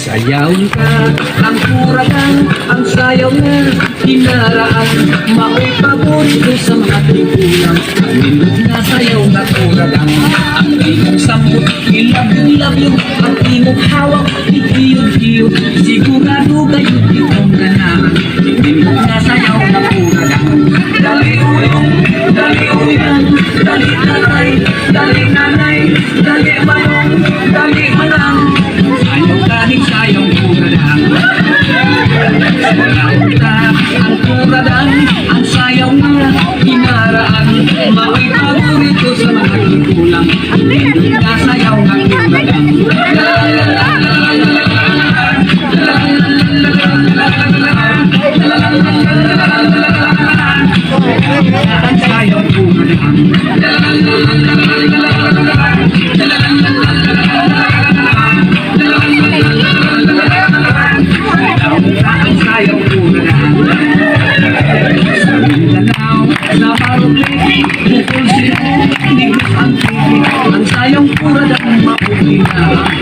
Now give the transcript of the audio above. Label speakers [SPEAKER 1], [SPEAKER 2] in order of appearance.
[SPEAKER 1] Sayaw ka, ang kuragan, ang sayaw na hinaraan. Mao'y paborito sa mga tigulang. Minut na sayaw na kuragan. Ang imong sambot, love you. Ang imong hawak, itiyod-tiyod. Sigurado kayo itong ganahan. Minut na sayaw na kuragan. Dali uyong, dali uyang, dali nanay, dali nanay, dali manong, dali manang. Ayaw kahit sayang kuradang. Sayaw ka, ang kuradang, ang sayaw na hinaraan. Mao'y paborito sa mga tigulang. Hindi na sayaw na kuradang. Ang sayaw kuradang. Sayang kuradang. Sa Mindanao, sa Marupili, bukol sila, ligos ang tiki. Ang sayang kuradang maputi na.